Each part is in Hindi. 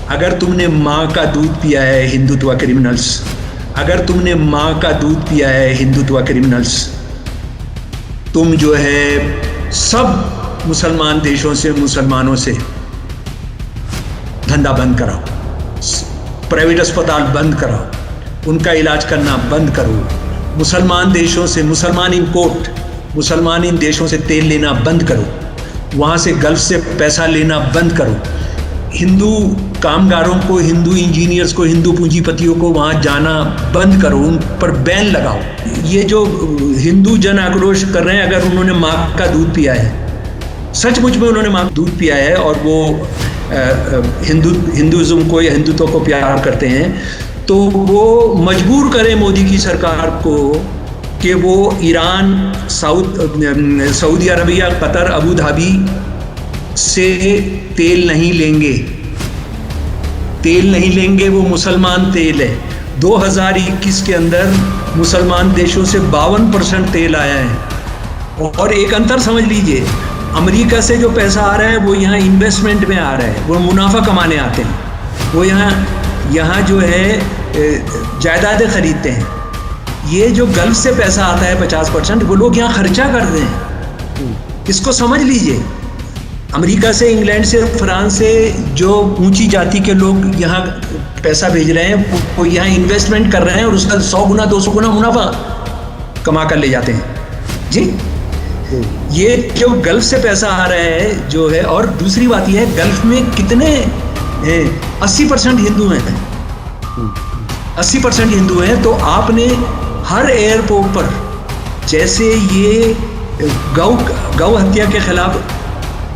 अगर तुमने माँ का दूध पिया है हिंदुत्व क्रिमिनल्स, अगर तुमने माँ का दूध पिया है हिंदुत्व क्रिमिनल्स, तुम जो है सब मुसलमान देशों से, मुसलमानों से धंधा बंद कराओ, प्राइवेट अस्पताल बंद कराओ, उनका इलाज करना बंद करो। मुसलमान देशों से, मुसलमान इंपोर्ट, मुसलमान इन देशों से तेल लेना बंद करो, वहाँ से गल्फ से पैसा लेना बंद करो। हिंदू कामगारों को, हिंदू इंजीनियर्स को, हिंदू पूंजीपतियों को वहाँ जाना बंद करो, उन पर बैन लगाओ। ये जो हिंदू जन आक्रोश कर रहे हैं, अगर उन्होंने माँ का दूध पिया है, सचमुच में उन्होंने माँ का दूध पिया है और वो हिंदुज़म को या हिंदुत्व को प्यार करते हैं, तो वो मजबूर करें मोदी की सरकार को कि वो Iran, Saudi Arabia, Qatar, Abu Dhabi से तेल नहीं लेंगे, तेल नहीं लेंगे। वो मुसलमान तेल है। 2021 के अंदर मुसलमान देशों से 52% तेल आया है। और एक अंतर समझ लीजिए, अमेरिका से जो पैसा आ रहा है वो यहाँ इन्वेस्टमेंट में आ रहा है, वो मुनाफा कमाने आते हैं, वो यहाँ जो है जायदादें खरीदते हैं। ये जो गल्फ से पैसा आता है 50%, वो लोग यहाँ खर्चा करते हैं। इसको समझ लीजिए। अमेरिका से, इंग्लैंड से, फ्रांस से जो ऊंची जाति के लोग यहाँ पैसा भेज रहे हैं, वो यहाँ इन्वेस्टमेंट कर रहे हैं और उसका 100 गुना 200 गुना मुनाफा कमा कर ले जाते हैं जी। ये जो गल्फ से पैसा आ रहा है जो है, और दूसरी बात यह है, गल्फ में कितने 80% हिंदू हैं, 80% हिंदू हैं। तो आपने हर एयरपोर्ट पर, जैसे ये गौ हत्या के खिलाफ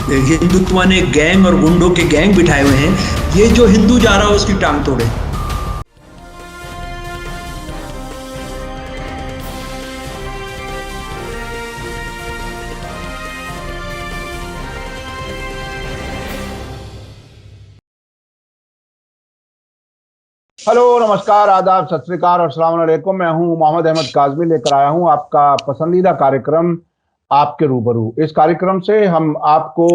हिंदुत्व ने गैंग और गुंडों के गैंग बिठाए हुए हैं, ये जो हिंदू जा रहा है उसकी टांग तोड़े। हेलो, नमस्कार, आदाब, सत श्री अकाल और अस्सलाम वालेकुम। मैं हूं मोहम्मद अहमद काज़मी, लेकर आया हूं आपका पसंदीदा कार्यक्रम आपके रूबरू। इस कार्यक्रम से हम आपको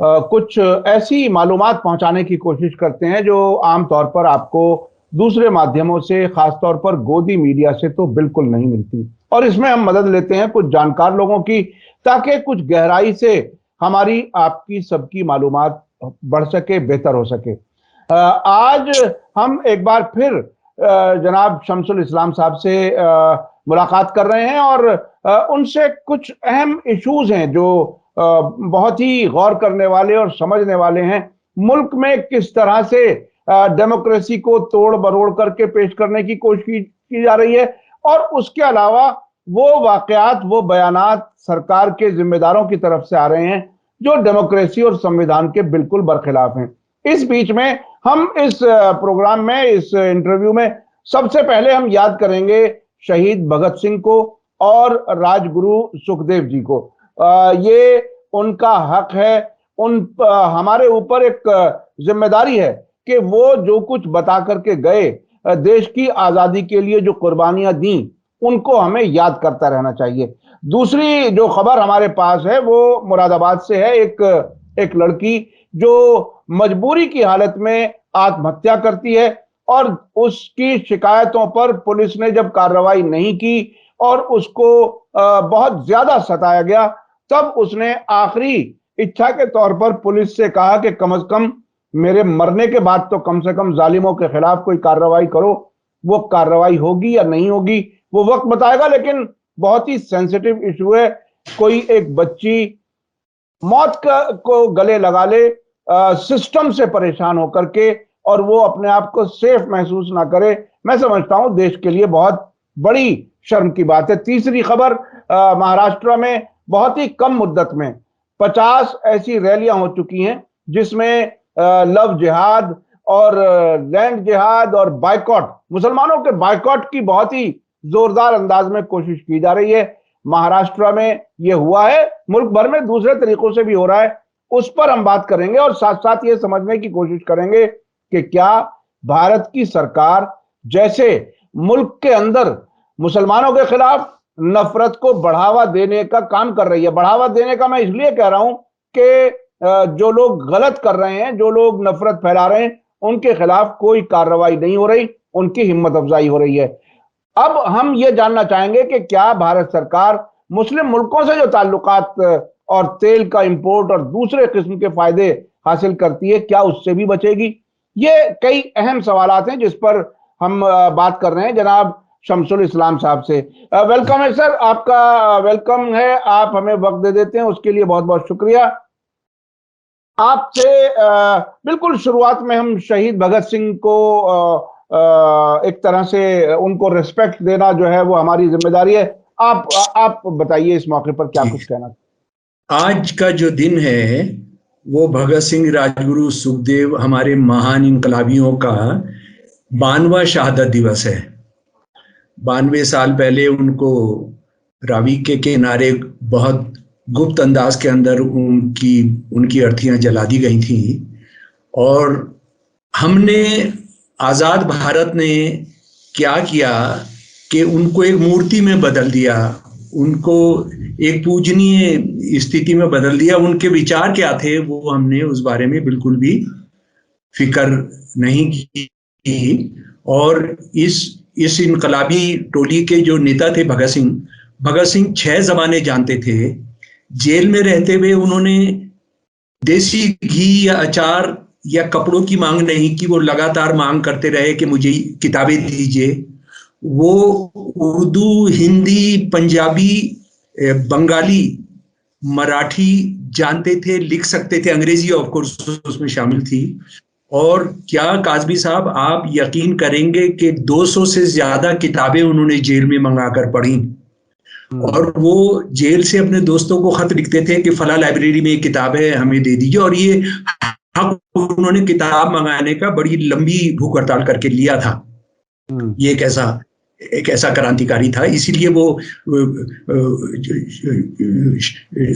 कुछ ऐसी मालूमात पहुंचाने की कोशिश करते हैं जो आमतौर पर आपको दूसरे माध्यमों से, खासतौर पर गोदी मीडिया से तो बिल्कुल नहीं मिलती। और इसमें हम मदद लेते हैं कुछ जानकार लोगों की, ताकि कुछ गहराई से हमारी, आपकी, सबकी मालूमात बढ़ सके, बेहतर हो सके। आज हम एक बार फिर जनाब शमसुल इस्लाम साहब से मुलाकात कर रहे हैं और उनसे कुछ अहम इश्यूज हैं जो बहुत ही गौर करने वाले और समझने वाले हैं। मुल्क में किस तरह से डेमोक्रेसी को तोड़ मरोड़ करके पेश करने की कोशिश की जा रही है, और उसके अलावा वो वाकयात, वो बयानात सरकार के जिम्मेदारों की तरफ से आ रहे हैं जो डेमोक्रेसी और संविधान के बिल्कुल बरखिलाफ हैं। इस बीच में हम इस प्रोग्राम में, इस इंटरव्यू में, सबसे पहले हम याद करेंगे शहीद भगत सिंह को और राजगुरु सुखदेव जी को। ये उनका हक है, हमारे ऊपर एक जिम्मेदारी है कि वो जो कुछ बता करके गए, देश की आजादी के लिए जो कुर्बानियां दी, उनको हमें याद करता रहना चाहिए। दूसरी जो खबर हमारे पास है वो मुरादाबाद से है। एक लड़की जो मजबूरी की हालत में आत्महत्या करती है और उसकी शिकायतों पर पुलिस ने जब कार्रवाई नहीं की और उसको बहुत ज्यादा सताया गया, तब उसने आखिरी इच्छा के तौर पर पुलिस से कहा कि कम से कम मेरे मरने के बाद तो कम से कम जालिमों के खिलाफ कोई कार्रवाई करो। वो कार्रवाई होगी या नहीं होगी वो वक्त बताएगा, लेकिन बहुत ही सेंसिटिव इशू है। कोई एक बच्ची मौत को गले लगा ले सिस्टम से परेशान होकर के, और वो अपने आप को सेफ महसूस ना करे, मैं समझता हूं देश के लिए बहुत बड़ी शर्म की बात है। तीसरी खबर, महाराष्ट्र में बहुत ही कम मुद्दत में 50 ऐसी रैलियां हो चुकी हैं जिसमें लव जिहाद और लैंड जिहाद और बाइकॉट, मुसलमानों के बाइकॉट की बहुत ही जोरदार अंदाज में कोशिश की जा रही है। महाराष्ट्र में यह हुआ है, मुल्क भर में दूसरे तरीकों से भी हो रहा है, उस पर हम बात करेंगे और साथ साथ ये समझने की कोशिश करेंगे कि क्या भारत की सरकार जैसे मुल्क के अंदर मुसलमानों के खिलाफ नफरत को बढ़ावा देने का काम कर रही है। बढ़ावा देने का मैं इसलिए कह रहा हूं कि जो लोग गलत कर रहे हैं, जो लोग नफरत फैला रहे हैं, उनके खिलाफ कोई कार्रवाई नहीं हो रही, उनकी हिम्मत अफजाई हो रही है। अब हम ये जानना चाहेंगे कि क्या भारत सरकार मुस्लिम मुल्कों से जो ताल्लुकात और तेल का इंपोर्ट और दूसरे किस्म के फायदे हासिल करती है, क्या उससे भी बचेगी? ये कई अहम सवालात हैं जिस पर हम बात कर रहे हैं जनाब शमसुल इस्लाम साहब से। वेलकम है सर, आपका वेलकम है, आप हमें वक्त दे देते हैं उसके लिए बहुत बहुत शुक्रिया। आपसे बिल्कुल शुरुआत में हम शहीद भगत सिंह को एक तरह से उनको रिस्पेक्ट देना जो है वो हमारी जिम्मेदारी है। आप बताइए इस मौके पर क्या कुछ कहना। आज का जो दिन है वो भगत सिंह, राजगुरु, सुखदेव, हमारे महान इनकलाबियों का 92वां शहादत दिवस है। 92 साल पहले उनको रावी के किनारे बहुत गुप्त अंदाज के अंदर उनकी अर्थियां जला दी गई थी। और हमने, आज़ाद भारत ने क्या किया कि उनको एक मूर्ति में बदल दिया, उनको एक पूजनीय स्थिति में बदल दिया। उनके विचार क्या थे वो हमने उस बारे में बिल्कुल भी फिक्र नहीं की। और इस इनकलाबी टोली के जो नेता थे भगत सिंह 6 ज़बानें जानते थे। जेल में रहते हुए उन्होंने देसी घी या अचार या कपड़ों की मांग नहीं की, वो लगातार मांग करते रहे कि मुझे किताबें दीजिए। वो उर्दू, हिंदी, पंजाबी, बंगाली, मराठी जानते थे, लिख सकते थे, अंग्रेजी ऑफ कोर्स उसमें शामिल थी। और क्या काजमी साहब, आप यकीन करेंगे कि 200 से ज्यादा किताबें उन्होंने जेल में मंगाकर पढ़ी। और वो जेल से अपने दोस्तों को खत लिखते थे कि फला लाइब्रेरी में एक किताब है, हमें दे दीजिए। और ये उन्होंने किताब मंगाने का बड़ी लंबी भूख हड़ताल करके लिया था। ये एक ऐसा क्रांतिकारी था, इसीलिए वो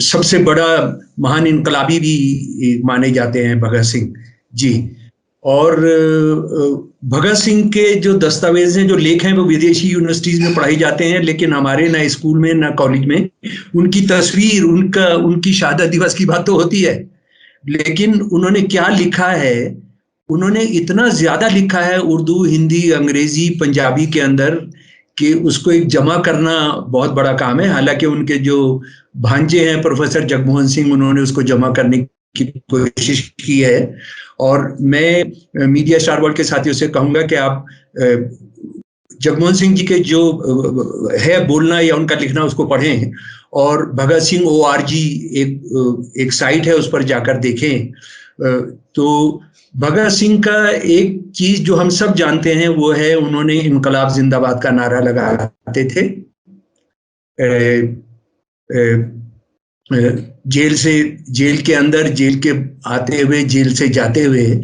सबसे बड़ा महान इनकलाबी भी माने जाते हैं भगत सिंह जी। और भगत सिंह के जो दस्तावेज हैं, जो लेख हैं, वो विदेशी यूनिवर्सिटीज में पढ़ाई जाते हैं, लेकिन हमारे ना स्कूल में ना कॉलेज में उनकी तस्वीर, उनकी शहादत दिवस की बात तो होती है, लेकिन उन्होंने क्या लिखा है, उन्होंने इतना ज्यादा लिखा है उर्दू, हिंदी, अंग्रेजी, पंजाबी के अंदर कि उसको एक जमा करना बहुत बड़ा काम है। हालांकि उनके जो भांजे हैं प्रोफेसर जगमोहन सिंह, उन्होंने उसको जमा करने की कोशिश की है। और मैं मीडिया स्टार वर्ल्ड के साथियों से कहूंगा कि आप जगमोहन सिंह जी के जो है बोलना या उनका लिखना, उसको पढ़ें। और भगत सिंह ORG एक साइट है, उस पर जाकर देखें। तो भगत सिंह का एक चीज जो हम सब जानते हैं वो है, उन्होंने इनकलाब जिंदाबाद का नारा लगाते थे। जेल के अंदर, जेल के आते हुए, जेल से जाते हुए।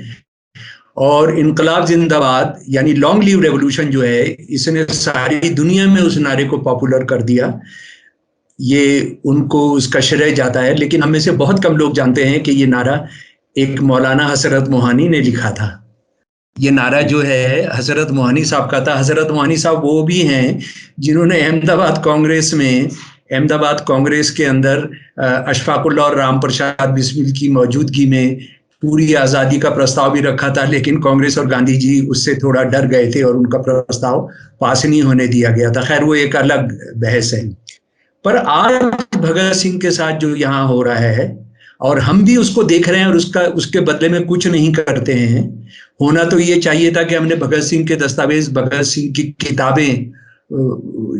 और इनकलाब जिंदाबाद यानी लॉन्ग लिव रेवोल्यूशन जो है, इसने सारी दुनिया में उस नारे को पॉपुलर कर दिया। ये उनको उसका श्रेय जाता है। लेकिन हम में से बहुत कम लोग जानते हैं कि ये नारा एक मौलाना हजरत मोहानी ने लिखा था। ये नारा जो है हजरत मोहानी साहब का था। हजरत मोहानी साहब वो भी हैं जिन्होंने अहमदाबाद कांग्रेस के अंदर अशफाकुल्लाह और राम प्रसाद बिस्मिल की मौजूदगी में पूरी आज़ादी का प्रस्ताव भी रखा था, लेकिन कांग्रेस और गांधी जी उससे थोड़ा डर गए थे और उनका प्रस्ताव पास नहीं होने दिया गया था। खैर, वो एक अलग बहस है। पर आज भगत सिंह के साथ जो यहाँ हो रहा है, और हम भी उसको देख रहे हैं और उसके बदले में कुछ नहीं करते हैं। होना तो ये चाहिए था कि हमने भगत सिंह के दस्तावेज, भगत सिंह की किताबें,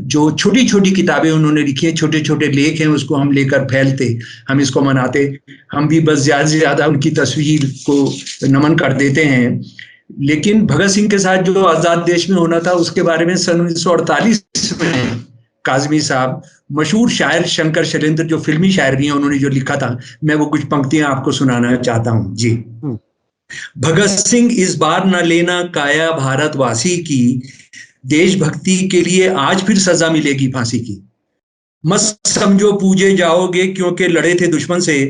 जो छोटी छोटी किताबें उन्होंने लिखी हैं, छोटे छोटे लेख हैं, उसको हम लेकर फैलते, हम इसको मनाते। हम भी बस ज्यादा से ज्यादा उनकी तस्वीर को नमन कर देते हैं। लेकिन भगत सिंह के साथ जो आजाद देश में होना था, उसके बारे में सन 1948 में काजमी साहब, मशहूर शायर शंकर शैलेंद्र, जो फिल्मी शायर भी हैं, उन्होंने जो लिखा था, मैं वो कुछ पंक्तियां आपको सुनाना चाहता हूं जी। भगत सिंह, इस बार न लेना काया भारतवासी की, देशभक्ति के लिए आज फिर सजा मिलेगी फांसी की। मत समझो पूजे जाओगे क्योंकि लड़े थे दुश्मन से,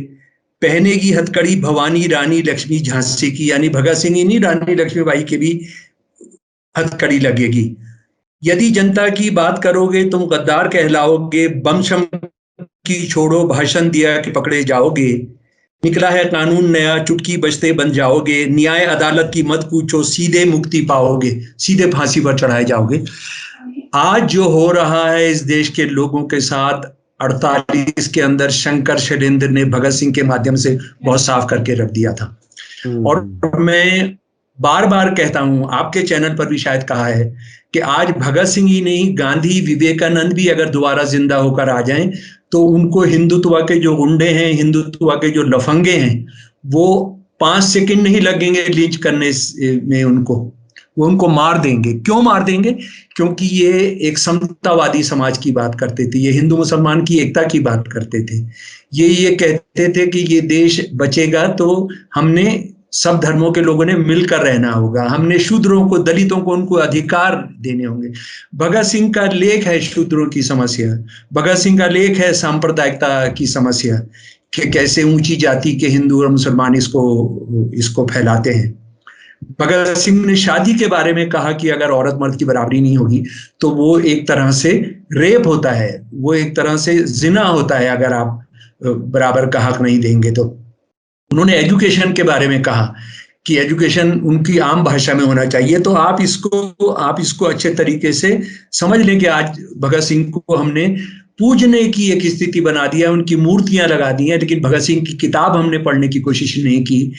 पहनेगी हथकड़ी भवानी रानी लक्ष्मी झांसी की। यानी भगत सिंह ही नहीं, रानी लक्ष्मीबाई की भी हथकड़ी लगेगी। यदि जनता की बात करोगे तुम गद्दार कहलाओगे, बम शम की छोड़ो भाषण दिया कि पकड़े जाओगे। निकला है कानून नया, चुटकी बजते बन जाओगे, न्याय अदालत की मत पूछो, सीधे मुक्ति पाओगे, सीधे फांसी पर चढ़ाए जाओगे। आज जो हो रहा है इस देश के लोगों के साथ 48 के अंदर, शंकर शैलेंद्र ने भगत सिंह के माध्यम से बहुत साफ करके रख दिया था। और मैं बार बार कहता हूं, आपके चैनल पर भी शायद कहा है कि आज भगत सिंह ही नहीं, गांधी, विवेकानंद भी अगर दोबारा जिंदा होकर आ जाएं तो उनको हिंदुत्व के जो गुंडे हैं, हिंदुत्व के जो लफंगे हैं, वो 5 सेकंड नहीं लगेंगे लिंच करने में उनको, वो उनको मार देंगे। क्यों मार देंगे? क्योंकि ये एक समतावादी समाज की बात करते थे, ये हिंदू मुसलमान की एकता की बात करते थे, ये कहते थे कि ये देश बचेगा तो हमने सब धर्मों के लोगों ने मिलकर रहना होगा, हमने शूद्रों को, दलितों को उनको अधिकार देने होंगे। भगत सिंह का लेख है शूद्रों की समस्या, भगत सिंह का लेख है सांप्रदायिकता की समस्या, कि कैसे ऊंची जाति के हिंदू और मुसलमान इसको फैलाते हैं। भगत सिंह ने शादी के बारे में कहा कि अगर औरत मर्द की बराबरी नहीं होगी तो वो एक तरह से रेप होता है, वो एक तरह से जिना होता है अगर आप बराबर का हक नहीं देंगे तो। उन्होंने एजुकेशन के बारे में कहा कि एजुकेशन उनकी आम भाषा में होना चाहिए। तो आप इसको अच्छे तरीके से समझ लें कि आज भगत सिंह को हमने पूजने की एक स्थिति बना दिया, उनकी मूर्तियां लगा दी हैं, लेकिन भगत सिंह की किताब हमने पढ़ने की कोशिश नहीं की।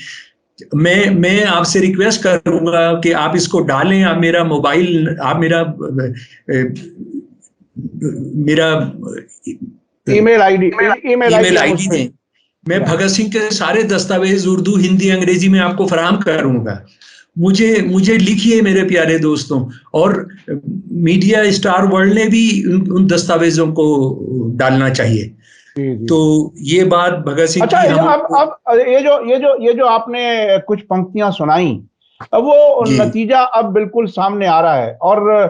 मैं आपसे रिक्वेस्ट करूंगा कि आप इसको डालें, आप मेरा मोबाइल, आप मेरा ईमेल आईडी दें। मैं भगत सिंह के सारे दस्तावेज उर्दू, हिंदी, अंग्रेजी में आपको फराहम करूंगा। मुझे लिखिए मेरे प्यारे दोस्तों, और मीडिया स्टार वर्ल्ड ने भी उन दस्तावेजों को डालना चाहिए। तो ये बात भगत सिंह अच्छा, की अब ये जो आपने कुछ पंक्तियां सुनाई, अब वो नतीजा अब बिल्कुल सामने आ रहा है, और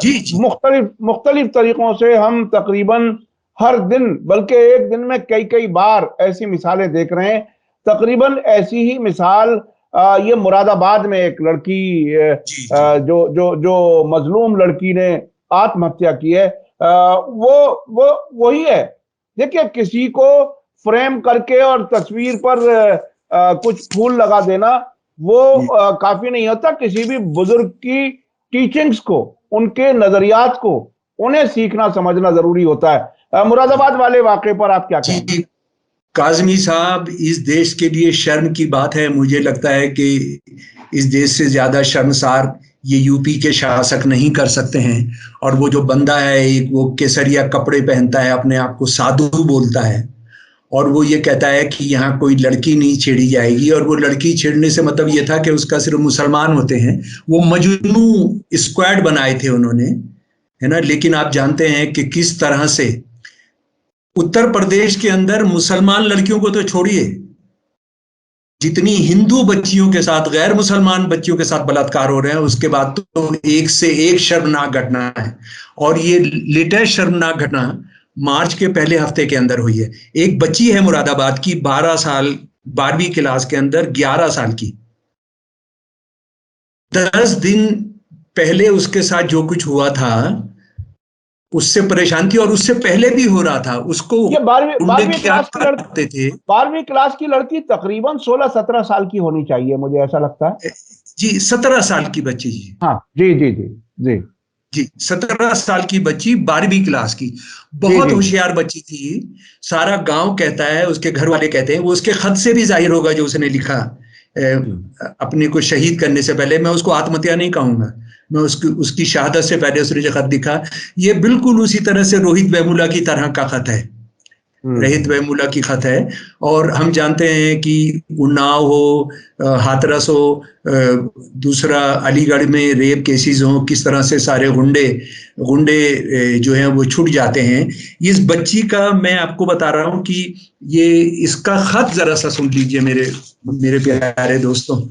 मुख्तलिफ तरीकों से हम तकरीबन हर दिन, बल्कि एक दिन में कई बार ऐसी मिसालें देख रहे हैं। तकरीबन ऐसी ही मिसाल ये मुरादाबाद में एक लड़की, जो मजलूम लड़की ने आत्महत्या की है, वो वही है। देखिए, किसी को फ्रेम करके और तस्वीर पर कुछ फूल लगा देना वो काफी नहीं होता। किसी भी बुजुर्ग की टीचिंग्स को, उनके नजरियात को, उन्हें सीखना समझना जरूरी होता है। मुरादाबाद वाले वाकये पर आप क्या कहेंगे? काज़मी साहब, इस देश के लिए शर्म की बात है। मुझे लगता है कि इस देश से ज्यादा शर्मसार ये यूपी के शासक नहीं कर सकते हैं। और वो जो बंदा है, वो केसरिया कपड़े पहनता है, अपने आप को साधु बोलता है, और वो ये कहता है कि यहाँ कोई लड़की नहीं छेड़ी जाएगी। और वो लड़की छेड़ने से मतलब ये था कि उसका सिर्फ मुसलमान होते हैं। वो मजनू स्क्वाड बनाए थे उन्होंने, है ना। लेकिन आप जानते हैं कि किस तरह से उत्तर प्रदेश के अंदर मुसलमान लड़कियों को तो छोड़िए, जितनी हिंदू बच्चियों के साथ, गैर मुसलमान बच्चियों के साथ बलात्कार हो रहे हैं, उसके बाद तो एक से एक शर्मनाक घटना है। और ये लेटेस्ट शर्मनाक घटना मार्च के पहले हफ्ते के अंदर हुई है। एक बच्ची है मुरादाबाद की, 12 साल, 12वीं क्लास के अंदर, 11 साल की। 10 दिन पहले उसके साथ जो कुछ हुआ था उससे परेशान थी, और उससे पहले भी हो रहा था। उसको ये 12वीं क्लास करते थे। 12वीं क्लास की लड़की तकरीबन 16-17 साल की होनी चाहिए, मुझे ऐसा लगता है। जी, 17 साल की बच्ची जी। हाँ जी जी जी जी जी, 17 साल की बच्ची, 12वीं क्लास की, बहुत होशियार बच्ची थी। सारा गांव कहता है, उसके घर वाले कहते हैं, वो उसके खत से भी जाहिर होगा जो उसने लिखा अपने को शहीद करने से पहले। मैं उसको आत्महत्या नहीं कहूंगा, मैं उसकी शहादत से पहले उसने जो खत लिखा, ये बिल्कुल उसी तरह से रोहित वेमुला की तरह का खत है, रोहित वेमुला की खत है। और हम जानते हैं कि उन्नाव हो, हाथरस हो, दूसरा अलीगढ़ में रेप केसेस हो, किस तरह से सारे गुंडे जो हैं वो छूट जाते हैं। इस बच्ची का मैं आपको बता रहा हूं कि ये इसका खत जरा सा सुन लीजिए मेरे प्यारे दोस्तों।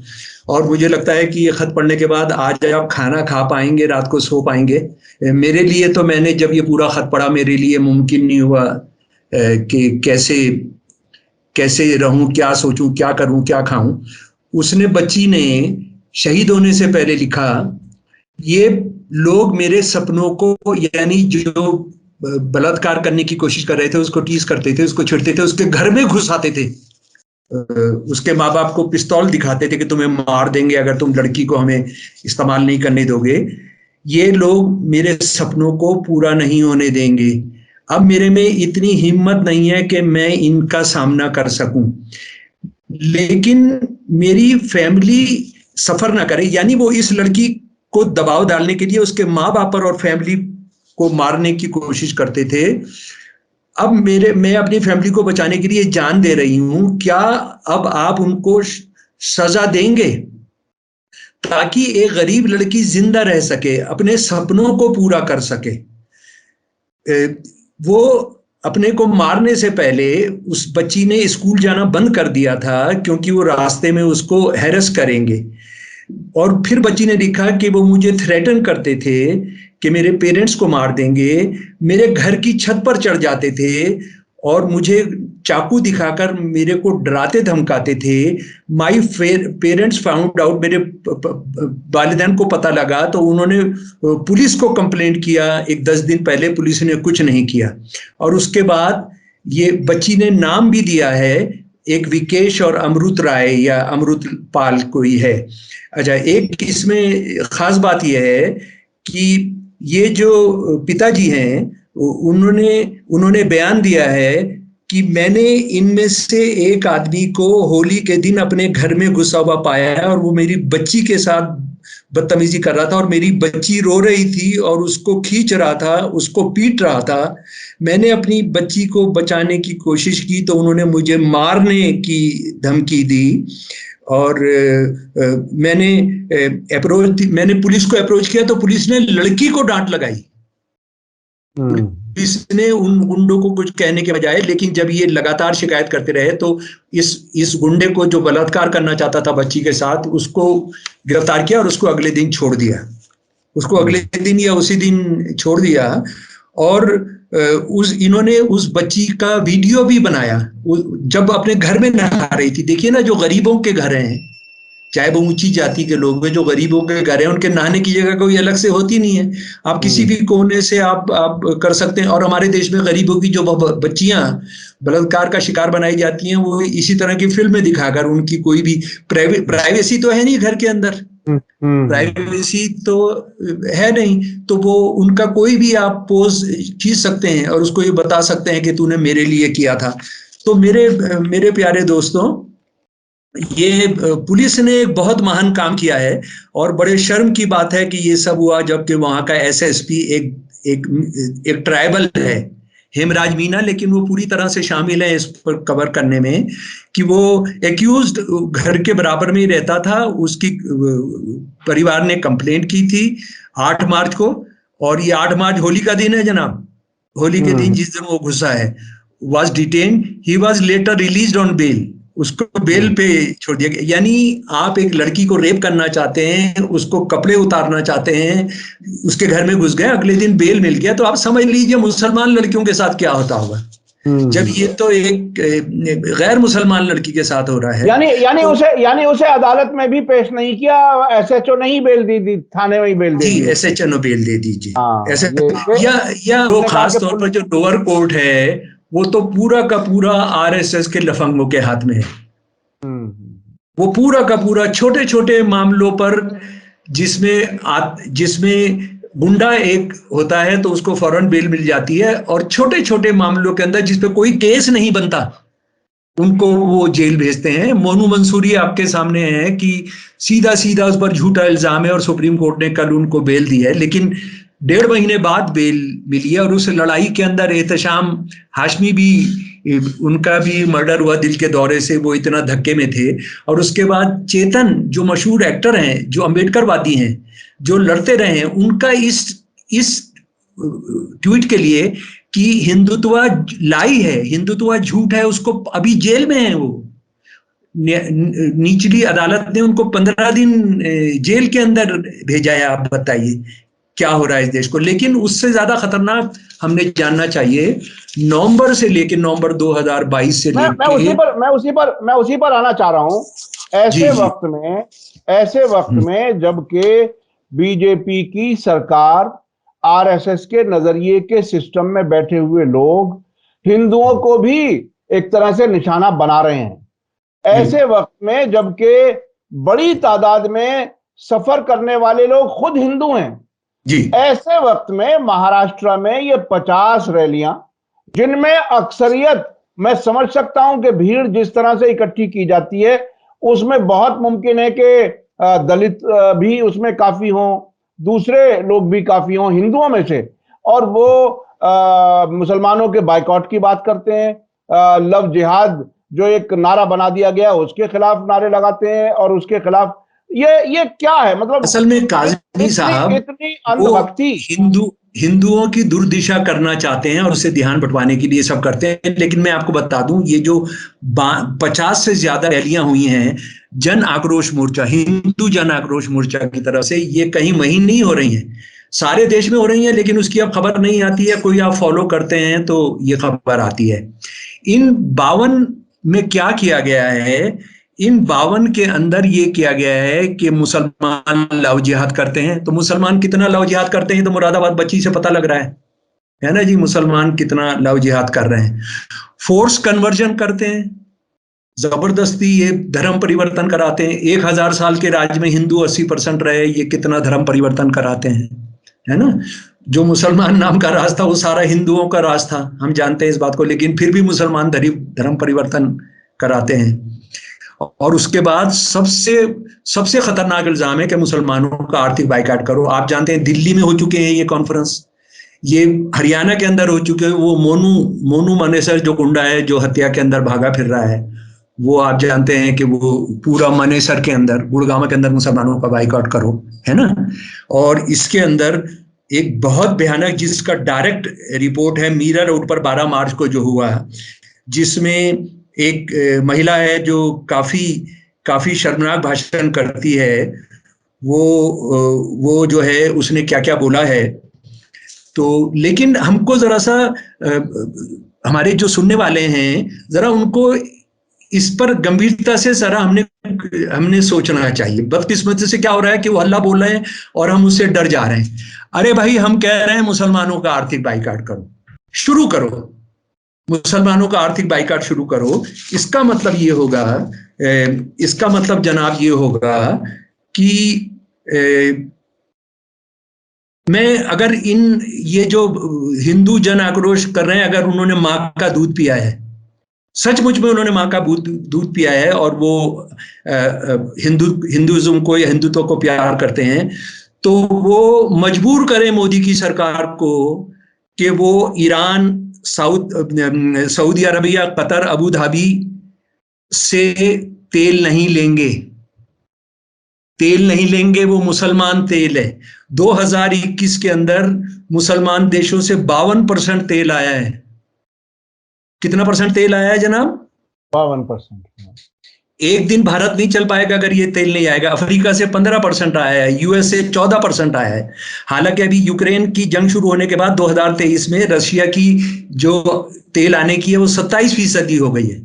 और मुझे लगता है कि ये खत पढ़ने के बाद आज आप खाना खा पाएंगे, रात को सो पाएंगे। मेरे लिए तो, मैंने जब ये पूरा खत पढ़ा, मेरे लिए मुमकिन नहीं हुआ कि कैसे रहूं, क्या सोचूं, क्या करूं, क्या खाऊं। उसने, बच्ची ने शहीद होने से पहले लिखा, ये लोग मेरे सपनों को, यानी जो बलात्कार करने की कोशिश कर रहे थे, उसको टीज करते थे, उसको छेड़ते थे, उसके घर में घुस आते थे, उसके माँ बाप को पिस्तौल दिखाते थे कि तुम्हें मार देंगे अगर तुम लड़की को हमें इस्तेमाल नहीं करने दोगे। ये लोग मेरे सपनों को पूरा नहीं होने देंगे। अब मेरे में इतनी हिम्मत नहीं है कि मैं इनका सामना कर सकूं, लेकिन मेरी फैमिली सफर ना करे, यानी वो इस लड़की को दबाव डालने के लिए उसके माँ बाप पर और फैमिली को मारने की कोशिश करते थे। अब मैं अपनी फैमिली को बचाने के लिए जान दे रही हूं, क्या अब आप उनको सजा देंगे ताकि एक गरीब लड़की जिंदा रह सके, अपने सपनों को पूरा कर सके। वो अपने को मारने से पहले उस बच्ची ने स्कूल जाना बंद कर दिया था क्योंकि वो रास्ते में उसको हैरेस करेंगे। और फिर बच्ची ने लिखा कि वो मुझे थ्रेटन करते थे कि मेरे पेरेंट्स को मार देंगे, मेरे घर की छत पर चढ़ जाते थे और मुझे चाकू दिखाकर मेरे को डराते धमकाते थे। माई पेरेंट्स फाउंड आउट, मेरे वालिदैन को पता लगा तो उन्होंने पुलिस को कंप्लेंट किया। एक 10 दिन पहले पुलिस ने कुछ नहीं किया। और उसके बाद ये बच्ची ने नाम भी दिया है, एक विकेश और अमृत राय या अमृत पाल कोई है। अच्छा, एक इसमें खास बात यह है कि ये जो पिताजी हैं उन्होंने बयान दिया है कि मैंने इनमें से एक आदमी को होली के दिन अपने घर में घुसा हुआ पाया है और वो मेरी बच्ची के साथ बदतमीजी कर रहा था और मेरी बच्ची रो रही थी और उसको खींच रहा था, उसको पीट रहा था। मैंने अपनी बच्ची को बचाने की कोशिश की तो उन्होंने मुझे मारने की धमकी दी। और मैंने पुलिस को अप्रोच किया तो पुलिस ने लड़की को डांट लगाई। पुलिस ने उन गुंडों को कुछ कहने के बजाय, लेकिन जब ये लगातार शिकायत करते रहे तो इस गुंडे को जो बलात्कार करना चाहता था बच्ची के साथ, उसको गिरफ्तार किया और उसको अगले दिन छोड़ दिया। उसको अगले दिन या उसी दिन छोड़ दिया। और इन्होंने उस बच्ची का वीडियो भी बनाया जब अपने घर में नहा रही थी। देखिए ना, जो गरीबों के घर हैं, चाहे वो ऊंची जाति के लोग हैं, जो गरीबों के घर हैं, उनके नहाने की जगह कोई अलग से होती नहीं है। आप किसी भी कोने से आप कर सकते हैं। और हमारे देश में गरीबों की जो बच्चियां बलात्कार का शिकार बनाई जाती हैं, वो इसी तरह की फिल्में दिखाकर, उनकी कोई भी प्राइवेसी तो है नहीं घर के अंदर, प्राइवेसी तो है नहीं, तो वो उनका कोई भी आप पोज खींच सकते हैं और उसको ये बता सकते हैं कि तूने मेरे लिए किया था। तो मेरे प्यारे दोस्तों, ये पुलिस ने एक बहुत महान काम किया है। और बड़े शर्म की बात है कि ये सब हुआ जबकि वहां का एसएसपी एक ट्राइबल है, हेमराज मीना, लेकिन वो पूरी तरह से शामिल है इस पर कवर करने में कि वो एक्यूज्ड घर के बराबर में ही रहता था। उसकी परिवार ने कंप्लेंट की थी 8 मार्च को, और ये 8 मार्च होली का दिन है जनाब। होली के दिन जिस दिन वो घुसा है, was detained, he was later released on bail। उसको बेल पे छोड़ दिया गया। यानी आप एक लड़की को रेप करना चाहते हैं, उसको कपड़े उतारना चाहते हैं, उसके घर में घुस गए, अगले दिन बेल मिल गया, तो आप समझ लीजिए मुसलमान लड़कियों के साथ क्या होता होगा। जब ये तो एक गैर मुसलमान लड़की के साथ हो रहा है। यानी उसे अदालत में भी पेश नहीं किया, एसएचओ नहीं बेल दी, थाने में ही बेल दे दी। एसएचओ ने बेल दे दीजिए ऐसे। या वो खास तौर पर जो लोअर कोर्ट है वो तो पूरा का पूरा आरएसएस के लफंगों के हाथ में है। वो पूरा का पूरा छोटे छोटे मामलों पर, जिसमें गुंडा एक होता है तो उसको फौरन बेल मिल जाती है, और छोटे छोटे मामलों के अंदर जिसपे कोई केस नहीं बनता उनको वो जेल भेजते हैं। मोनू मंसूरी आपके सामने है कि सीधा सीधा उस पर झूठा इल्जाम है और सुप्रीम कोर्ट ने कल उनको बेल दी है, लेकिन 1.5 महीने बाद बेल मिली है। और उस लड़ाई के अंदर एहतशाम हाशमी भी, उनका भी मर्डर हुआ दिल के दौरे से, वो इतना धक्के में थे। और उसके बाद चेतन, जो मशहूर एक्टर हैं, जो अम्बेडकरवादी हैं, जो लड़ते रहे हैं, उनका इस ट्वीट के लिए कि हिंदुत्व लाई है, हिंदुत्व झूठ है, उसको अभी जेल में है। वो निचली अदालत ने उनको 15 दिन जेल के अंदर भेजा है। आप बताइए क्या हो रहा है इस देश को। लेकिन उससे ज्यादा खतरनाक हमने जानना चाहिए, नवंबर से लेकर नवंबर 2022 से लेकर मैं उसी पर आना चाह रहा हूं। ऐसे वक्त में जबकि बीजेपी की सरकार, आरएसएस के नजरिए के सिस्टम में बैठे हुए लोग हिंदुओं को भी एक तरह से निशाना बना रहे हैं। ऐसे वक्त में जबकि बड़ी तादाद में सफर करने वाले लोग खुद हिंदू हैं, जी, ऐसे वक्त में महाराष्ट्र में ये 50 रैलियां, जिनमें अक्सरियत, मैं समझ सकता हूं कि भीड़ जिस तरह से इकट्ठी की जाती है उसमें बहुत मुमकिन है कि दलित भी उसमें काफी हों, दूसरे लोग भी काफी हों हिंदुओं में से, और वो मुसलमानों के बाइकआउट की बात करते हैं, लव जिहाद जो एक नारा बना दिया गया उसके खिलाफ नारे लगाते हैं, और उसके खिलाफ ये क्या है, मतलब असल में काजमी साहब इतनी वो अंधभक्ति। हिंदुओं की दुर्दिशा करना चाहते हैं और उससे ध्यान बंटवाने के लिए सब करते हैं। लेकिन मैं आपको बता दूं, ये जो 50 से ज्यादा रैलियां हुई हैं जन आक्रोश मोर्चा, हिंदू जन आक्रोश मोर्चा की तरफ से, ये कहीं वहीं नहीं हो रही हैं, सारे देश में हो रही हैं, लेकिन उसकी अब खबर नहीं आती है। कोई आप फॉलो करते हैं तो ये खबर आती है। इन 52 में क्या किया गया है, इन 52 के अंदर ये किया गया है कि मुसलमान लव जिहाद करते हैं। तो मुसलमान कितना लव जिहाद करते हैं तो मुरादाबाद बच्ची से पता लग रहा है ना जी, मुसलमान कितना लव जिहाद कर रहे हैं। फोर्स कन्वर्जन करते हैं, जबरदस्ती ये धर्म परिवर्तन कराते हैं। 1000 साल के राज में हिंदू 80% रहे, ये कितना धर्म परिवर्तन कराते हैं, है ना। जो मुसलमान नाम का राज था वो सारा हिंदुओं का राज था, हम जानते हैं इस बात को, लेकिन फिर भी मुसलमान धर्म परिवर्तन कराते हैं। और उसके बाद सबसे खतरनाक इल्जाम है कि मुसलमानों का आर्थिक बाइकाट करो। आप जानते हैं दिल्ली में हो चुके हैं ये कॉन्फ्रेंस, ये हरियाणा के अंदर हो चुके हैं। वो मोनू मनेसर जो गुंडा है जो हत्या के अंदर भागा फिर रहा है, वो आप जानते हैं कि वो पूरा मनेसर के अंदर, गुड़गांव के अंदर मुसलमानों का बाइकाट करो, है ना। और इसके अंदर एक बहुत भयानक, जिसका डायरेक्ट रिपोर्ट है मीरा रोड पर 12 मार्च को जो हुआ, जिसमें एक महिला है जो काफी शर्मनाक भाषण करती है। वो जो है उसने क्या क्या बोला है। तो लेकिन हमको जरा सा हमारे जो सुनने वाले हैं, जरा उनको इस पर गंभीरता से जरा हमने सोचना चाहिए। बदकिस्मती से क्या हो रहा है कि वो हल्ला बोल रहे हैं और हम उससे डर जा रहे हैं। अरे भाई, हम कह रहे हैं मुसलमानों का आर्थिक बाइकाट करो, शुरू करो, मुसलमानों का आर्थिक बाइकाट शुरू करो। इसका मतलब ये होगा, इसका मतलब जनाब ये होगा कि मैं अगर ये जो हिंदू जन आक्रोश कर रहे हैं, अगर उन्होंने माँ का दूध पिया है, सचमुच में उन्होंने माँ का दूध पिया है, और वो हिंदुइज्म को या हिंदुत्व को प्यार करते हैं, तो वो मजबूर करें मोदी की सरकार को कि वो Iran, Saudi Arabia, Qatar, Abu Dhabi से तेल नहीं लेंगे। वो मुसलमान तेल है। 2021 के अंदर मुसलमान देशों से 52% तेल आया है। कितना परसेंट तेल आया है जनाब? 52%। एक दिन भारत नहीं चल पाएगा अगर ये तेल नहीं आएगा। अफ्रीका से 15% आया है, यूएस से 14% आया है। हालांकि अभी यूक्रेन की जंग शुरू होने के बाद 2023 में रशिया की जो तेल आने की है वो 27% हो गई है।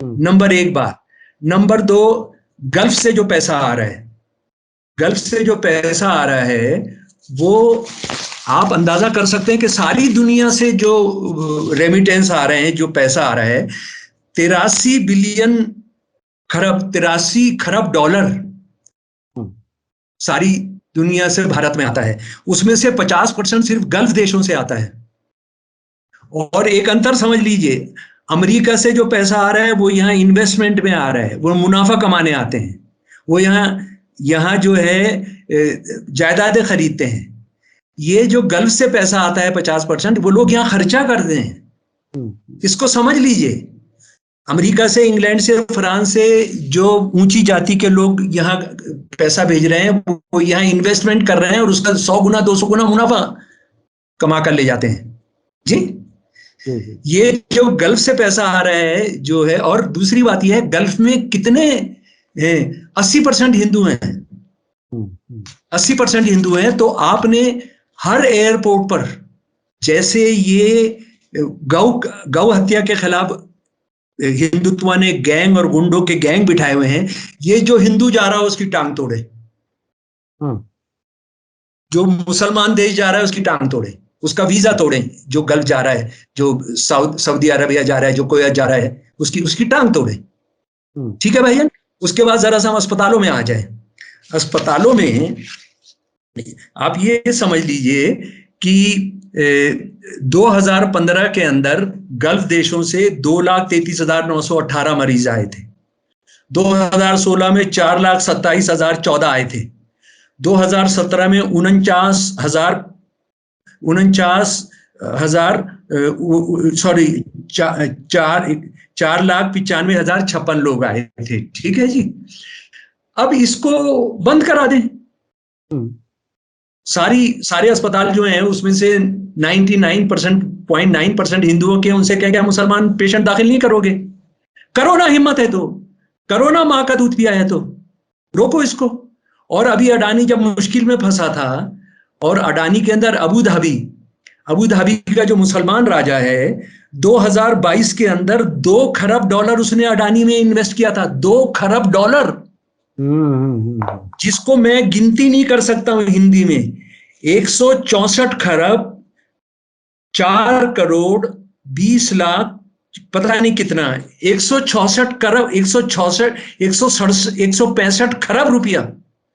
नंबर 1 बात। नंबर 2, गल्फ से जो पैसा आ रहा है, वो आप अंदाजा कर सकते हैं कि सारी दुनिया से जो रेमिटेंस आ रहे हैं, जो पैसा आ रहा है, 83 खरब डॉलर सारी दुनिया से भारत में आता है। उसमें से 50% सिर्फ गल्फ देशों से आता है। और एक अंतर समझ लीजिए, अमेरिका से जो पैसा आ रहा है वो यहाँ इन्वेस्टमेंट में आ रहा है, वो मुनाफा कमाने आते हैं, वो यहाँ जो है जायदादें खरीदते हैं। ये जो गल्फ से पैसा आता है 50%, वो लोग यहाँ खर्चा करते हैं। इसको समझ लीजिए। अमेरिका से, इंग्लैंड से, फ्रांस से जो ऊंची जाति के लोग यहाँ पैसा भेज रहे हैं, वो यहाँ इन्वेस्टमेंट कर रहे हैं और उसका 100 गुना 200 गुना मुनाफा कमा कर ले जाते हैं जी। ये जो गल्फ से पैसा आ रहा है जो है, और दूसरी बात यह है, गल्फ में कितने 80% हिंदू हैं, 80% हिंदू हैं। तो आपने हर एयरपोर्ट पर, जैसे ये गौ हत्या के खिलाफ हिंदुत्व ने गैंग और गुंडों के गैंग बिठाए हुए हैं, ये जो हिंदू जा रहा है उसकी टांग तोड़े, जो मुसलमान देश जा रहा है उसकी टांग तोड़े, उसका वीजा तोड़े, जो गल्फ जा रहा है, जो सऊदी अरबिया जा रहा है, जो कोयत जा रहा है, उसकी टांग तोड़े। ठीक है भैया। उसके बाद जरा सा हम अस्पतालों में आ जाए। अस्पतालों में आप ये समझ लीजिए कि 2015 के अंदर गल्फ देशों से 2,33,918 मरीज आए थे। 2016 में 4,27,014 आए थे। 2017 में 4,95,056 लोग आए थे। ठीक है जी। अब इसको बंद करा दें। सारे अस्पताल जो हैं उसमें से 99.9% हिंदुओं के, उनसे क्या क्या मुसलमान पेशेंट दाखिल नहीं करोगे? करो ना, हिम्मत है तो करो ना, माँ का दूध पिया है तो रोको इसको। और अभी अडानी जब मुश्किल में फंसा था, और अडानी के अंदर अबू धाबी का जो मुसलमान राजा है, 2022 के अंदर $2 खरब उसने अडानी में इन्वेस्ट किया था। $2 खरब, जिसको मैं गिनती नहीं कर सकता हूं हिंदी में। 164 खरब 4 करोड़ 20 लाख पता नहीं कितना, 165 खरब 165 खरब रुपया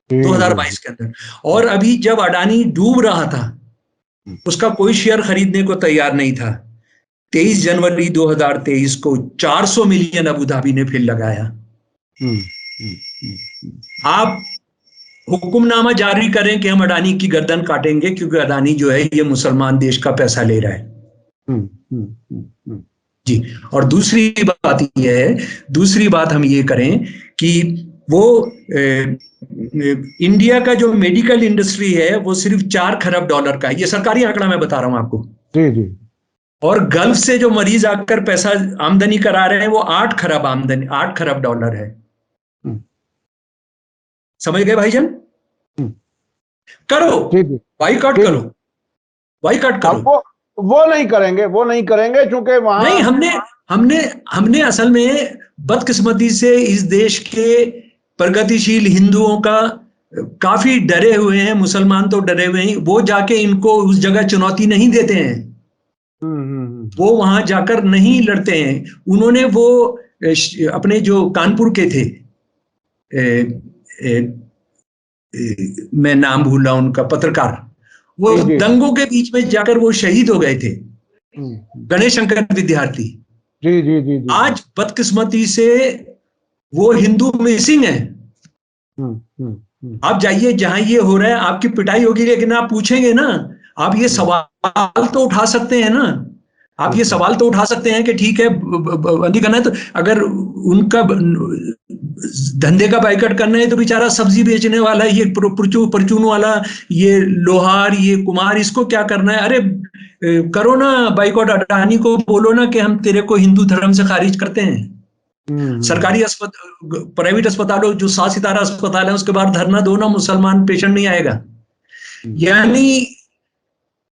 2022 के अंदर। और अभी जब अडानी डूब रहा था, उसका कोई शेयर खरीदने को तैयार नहीं था। 23 जनवरी 2023 को 400 मिलियन अबू धाबी ने फिर लगाया। आप हुक्मनामा जारी करें कि हम अडानी की गर्दन काटेंगे, क्योंकि अडानी जो है ये मुसलमान देश का पैसा ले रहा है जी। और दूसरी बात हम ये करें कि वो इंडिया का जो मेडिकल इंडस्ट्री है वो सिर्फ $4 खरब का है। ये सरकारी आंकड़ा मैं बता रहा हूं आपको जी। और गल्फ से जो मरीज आकर पैसा आमदनी करा रहे हैं वो 8 खरब डॉलर है। समझ गए भाईजान? करो, बाइकआउट करो। वो नहीं करेंगे क्योंकि वहां नहीं, हमने असल में बदकिस्मती से इस देश के प्रगतिशील हिंदुओं का काफी डरे हुए हैं। मुसलमान तो डरे हुए हैं, वो जाके इनको उस जगह चुनौती नहीं देते हैं। वो वहां जाकर नहीं लड़ते हैं। उन्होंने वो अपने जो कानपुर के थे, मैं नाम भूल रहा हूं उनका, पत्रकार, वो दंगों के बीच में जाकर वो शहीद हो गए थे, गणेश शंकर विद्यार्थी। जी। आज बदकिस्मती से वो हिंदू मिसिंग है। आप जाइए जहां ये हो रहा है, आपकी पिटाई होगी, लेकिन आप पूछेंगे ना, आप ये सवाल तो उठा सकते हैं ना। आप ये सवाल तो उठा सकते हैं कि ठीक है बंदी करना है, तो अगर उनका धंधे का बाइकआउट करना है तो बेचारा सब्जी बेचने वाला, ये परचून वाला, ये लोहार, ये कुमार, इसको क्या करना है? अरे करो ना बाइकआउट। अडानी को बोलो ना कि हम तेरे को हिंदू धर्म से खारिज करते हैं। सरकारी प्राइवेट अस्पतालों, जो 7 सितारा अस्पताल है, उसके बाहर धरना दो ना, मुसलमान पेशेंट नहीं आएगा। यानी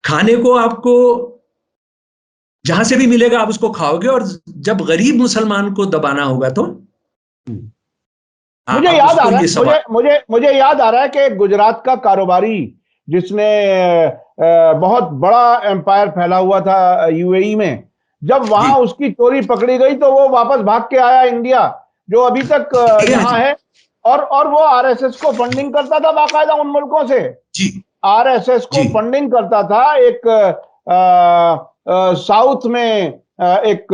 खाने को आपको जहां से भी मिलेगा आप उसको खाओगे, और जब गरीब मुसलमान को दबाना होगा तो मुझे याद आ रहा है कि गुजरात का कारोबारी जिसने बहुत बड़ा एम्पायर फैला हुआ था यूएई में, जब वहां उसकी चोरी पकड़ी गई तो वो वापस भाग के आया इंडिया, जो अभी तक यहाँ है। और वो आरएसएस को फंडिंग करता था बाकायदा उन मुल्कों से। आरएसएस को फंडिंग करता था। एक साउथ में एक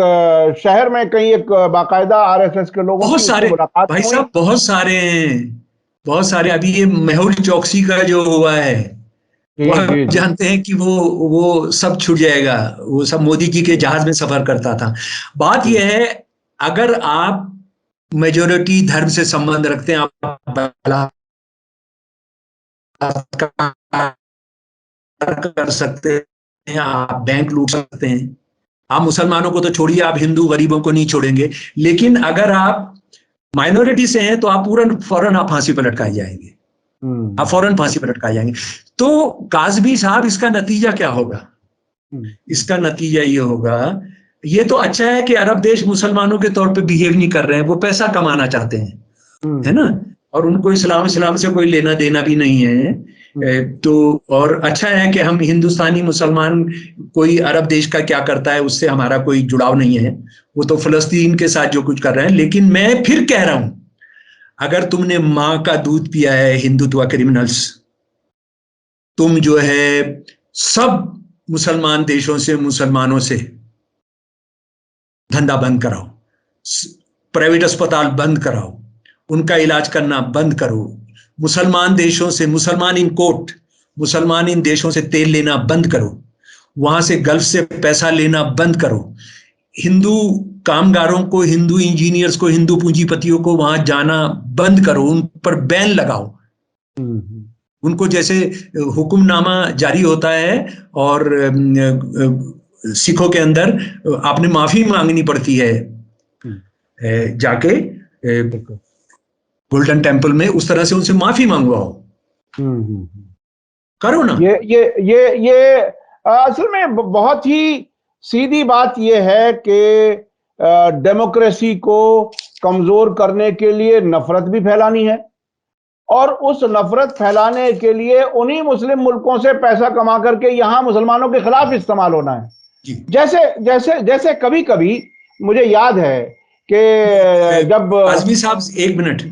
शहर में कहीं एक बाकायदा आरएसएस के लोगों बहुत सारे भाई साहब, बहुत सारे। अभी ये मेहुल चौकसी का जो हुआ है, वो आप जानते हैं कि वो सब छूट जाएगा। वो सब मोदी जी के जहाज में सफर करता था। बात यह है, अगर आप मेजोरिटी धर्म से संबंध रखते हैं, आप कर सकते हैं, आप बैंक लूट सकते हैं। आप मुसलमानों को तो छोड़िए, आप हिंदू गरीबों को नहीं छोड़ेंगे। लेकिन अगर आप माइनॉरिटी से हैं तो आप फौरन आप फांसी पर लटकाए जाएंगे। आप फौरन फांसी पर लटकाए जाएंगे। तो काज़मी साहब, इसका नतीजा क्या होगा? इसका नतीजा ये होगा, ये तो अच्छा है कि अरब देश मुसलमानों के तौर पे बिहेव नहीं कर रहे हैं, वो पैसा कमाना चाहते हैं, है ना, और उनको इस्लाम से कोई लेना देना भी नहीं है। तो और अच्छा है कि हम हिंदुस्तानी मुसलमान, कोई अरब देश का क्या करता है उससे हमारा कोई जुड़ाव नहीं है, वो तो फलस्तीन के साथ जो कुछ कर रहे हैं। लेकिन मैं फिर कह रहा हूं, अगर तुमने मां का दूध पिया है हिंदुत्व क्रिमिनल्स, तुम जो है सब मुसलमान देशों से, मुसलमानों से धंधा बंद कराओ, प्राइवेट अस्पताल बंद कराओ, उनका इलाज करना बंद करो, मुसलमान देशों से, मुसलमान इम्पोर्ट, मुसलमान इन देशों से तेल लेना बंद करो, वहां से गल्फ से पैसा लेना बंद करो, हिंदू कामगारों को, हिंदू इंजीनियर्स को, हिंदू पूंजीपतियों को वहां जाना बंद करो, उन पर बैन लगाओ। उनको जैसे हुक्मनामा जारी होता है और सिखों के अंदर आपने माफी मांगनी पड़ती है जाके गोल्डन टेम्पल में, उस तरह से उनसे माफी मंगवाओ। करो ना। ये असल में बहुत ही सीधी बात यह है कि डेमोक्रेसी को कमजोर करने के लिए नफरत भी फैलानी है, और उस नफरत फैलाने के लिए उन्हीं मुस्लिम मुल्कों से पैसा कमा करके यहां मुसलमानों के खिलाफ इस्तेमाल होना है। जैसे जैसे जैसे कभी कभी मुझे याद है कि जब आजमी साहब, एक मिनट,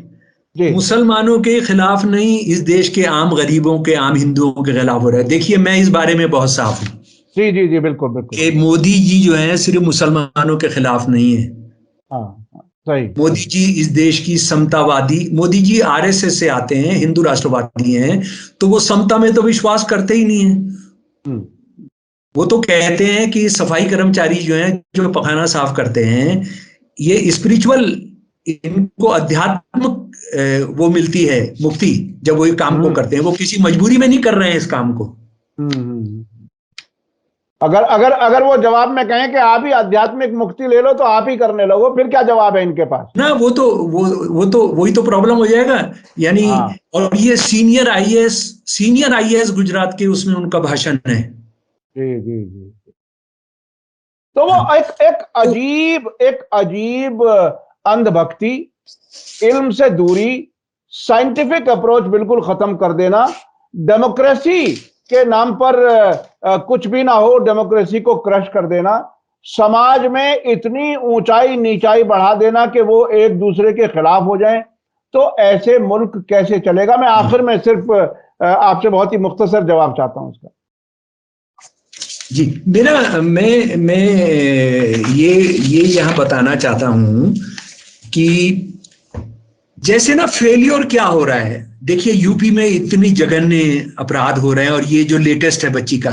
मुसलमानों के खिलाफ नहीं, इस देश के आम गरीबों के, आम हिंदुओं के खिलाफ हो रहा है। देखिए, मैं इस बारे में बहुत साफ हूं। जी जी जी, बिल्कुल बिल्कुल। कि मोदी जी जो है सिर्फ मुसलमानों के खिलाफ नहीं है। सही। मोदी जी इस देश की समतावादी, मोदी जी आरएसएस से आते हैं, हिंदू राष्ट्रवादी हैं, तो वो समता में तो विश्वास करते ही नहीं है। वो तो कहते हैं कि सफाई कर्मचारी जो हैं, जो पखाना साफ करते हैं, ये स्पिरिचुअल, इनको अध्यात्मक वो मिलती है मुक्ति जब वो ये काम को करते हैं। वो किसी मजबूरी में नहीं कर रहे हैं इस काम को। अगर अगर अगर वो जवाब में कहें कि आप ही आध्यात्मिक मुक्ति ले लो तो आप ही करने लगो, फिर क्या जवाब है इनके पास ना? वो तो वही तो प्रॉब्लम हो जाएगा। यानी और ये सीनियर आईएएस गुजरात के उसमें उनका भाषण है। जी जी जी। तो वो एक अजीब अंधभक्ति, इल्म से दूरी, साइंटिफिक अप्रोच बिल्कुल खत्म कर देना, डेमोक्रेसी के नाम पर कुछ भी ना हो, डेमोक्रेसी को क्रश कर देना, समाज में इतनी ऊंचाई नीचाई बढ़ा देना कि वो एक दूसरे के खिलाफ हो जाएं, तो ऐसे मुल्क कैसे चलेगा? मैं आखिर में सिर्फ आपसे बहुत ही मुख्तसर जवाब चाहता हूं इसका। जी, मैं ये यहां बताना चाहता हूं कि जैसे ना फेलियर क्या हो रहा है। देखिए, यूपी में इतनी जघन्य अपराध हो रहे हैं, और ये जो लेटेस्ट है बच्ची का,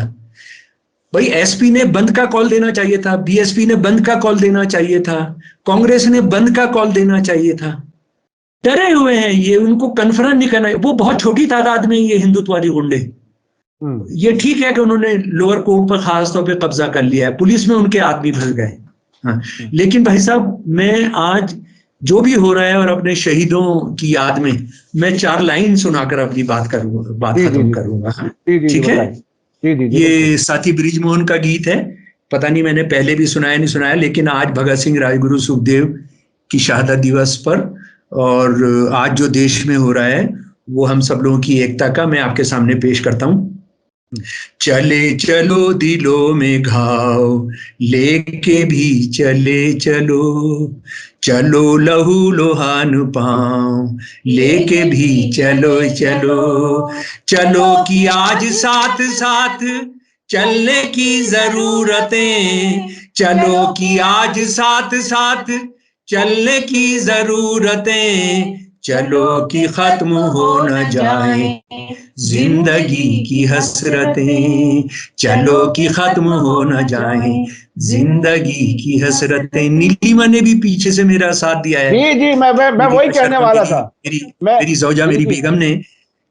भाई एसपी ने बंद का कॉल देना चाहिए था, बीएसपी ने बंद का कॉल देना चाहिए था, कांग्रेस ने बंद का कॉल देना चाहिए था। डरे हुए हैं ये, उनको कन्फ्रंट नहीं करना। वो बहुत छोटी तादाद में ये हिंदुत्ववादी गुंडे, ये ठीक है कि उन्होंने लोअर कोर्ट पर खास तौर पे कब्जा कर लिया है, पुलिस में उनके आदमी फंस गए। हाँ, लेकिन भाई साहब, मैं आज जो भी हो रहा है और अपने शहीदों की याद में मैं 4 लाइन सुनाकर अपनी बात खत्म करूंगा। ठीक है? ये साथी ब्रिजमोहन का गीत है, पता नहीं मैंने पहले भी सुनाया नहीं सुनाया, लेकिन आज भगत सिंह, राजगुरु, सुखदेव की शहादत दिवस पर, और आज जो देश में हो रहा है वो हम सब लोगों की एकता का मैं आपके सामने पेश करता हूं। चले चलो दिलों में घाव लेके भी चले चलो, चलो लहू लोहान पांव लेके भी चलो चलो, चलो कि आज साथ साथ चलने की जरूरतें, चलो कि आज साथ साथ चलने की जरूरतें, चलो कि खत्म हो न जाए जिंदगी की हसरतें, चलो कि खत्म हो न जाए जिंदगी की हसरतें। नीलिमा ने भी पीछे से मेरा साथ दिया है। जी जी, मैं वही कहने वाला था। मेरी जौजा, मेरी बेगम ने।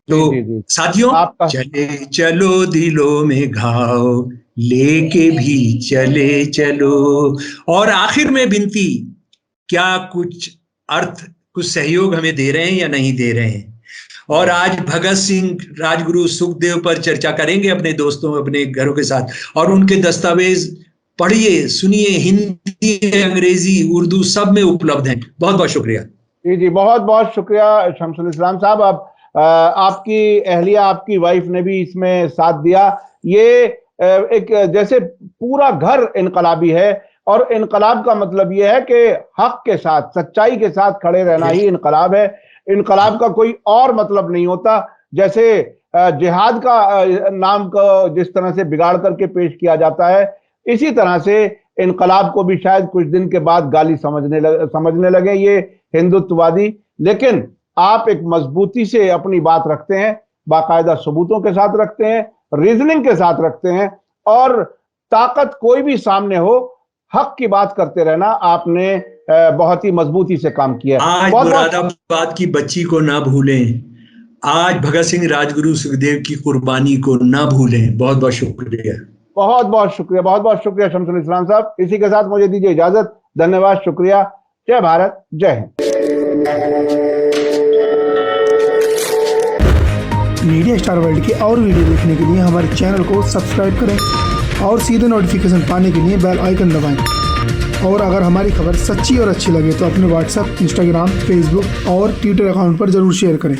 तो साथियों, चले चलो दिलों में घाव लेके भी चले चलो। और आखिर में विनती, क्या कुछ अर्थ, कुछ सहयोग हमें दे रहे हैं या नहीं दे रहे हैं? और आज भगत सिंह, राजगुरु, सुखदेव पर चर्चा करेंगे अपने दोस्तों, अपने घरों के साथ, और उनके दस्तावेज पढ़िए, सुनिए, हिंदी, अंग्रेजी, उर्दू सब में उपलब्ध हैं। बहुत बहुत शुक्रिया। जी जी, बहुत बहुत शुक्रिया शमसुल इस्लाम साहब। आपकी अहलिया, आपकी वाइफ ने भी इसमें साथ दिया। ये एक जैसे पूरा घर इनकलाबी है, और इनकलाब का मतलब यह है कि हक के साथ, सच्चाई के साथ खड़े रहना ही इनकलाब है। इनकलाब का कोई और मतलब नहीं होता। जैसे जिहाद का नाम को जिस तरह से बिगाड़ करके पेश किया जाता है, इसी तरह से इनकलाब को भी शायद कुछ दिन के बाद गाली समझने लगे ये हिंदुत्ववादी। लेकिन आप एक मजबूती से अपनी बात रखते हैं, बाकायदा सबूतों के साथ रखते हैं, रीजनिंग के साथ रखते हैं, और ताकत कोई भी सामने हो, हक की बात करते रहना। आपने बहुत ही मजबूती से काम किया। आज मुरादाबाद की बच्ची को ना भूलें, आज भगत सिंह, राजगुरु, सुखदेव की कुर्बानी को ना भूलें। बहुत बहुत शुक्रिया। बहुत बहुत शुक्रिया, बहुत बहुत शुक्रिया शमसुल इस्लाम साहब। इसी के साथ मुझे दीजिए इजाजत। धन्यवाद, शुक्रिया। जय भारत, जय हिंद। मीडिया स्टार वर्ल्ड के और वीडियो देखने के लिए हमारे चैनल को सब्सक्राइब करें और सीधे नोटिफिकेशन पाने के लिए बेल आइकन दबाएं। और अगर हमारी खबर सच्ची और अच्छी लगे तो अपने व्हाट्सएप, इंस्टाग्राम, फेसबुक और ट्विटर अकाउंट पर जरूर शेयर करें।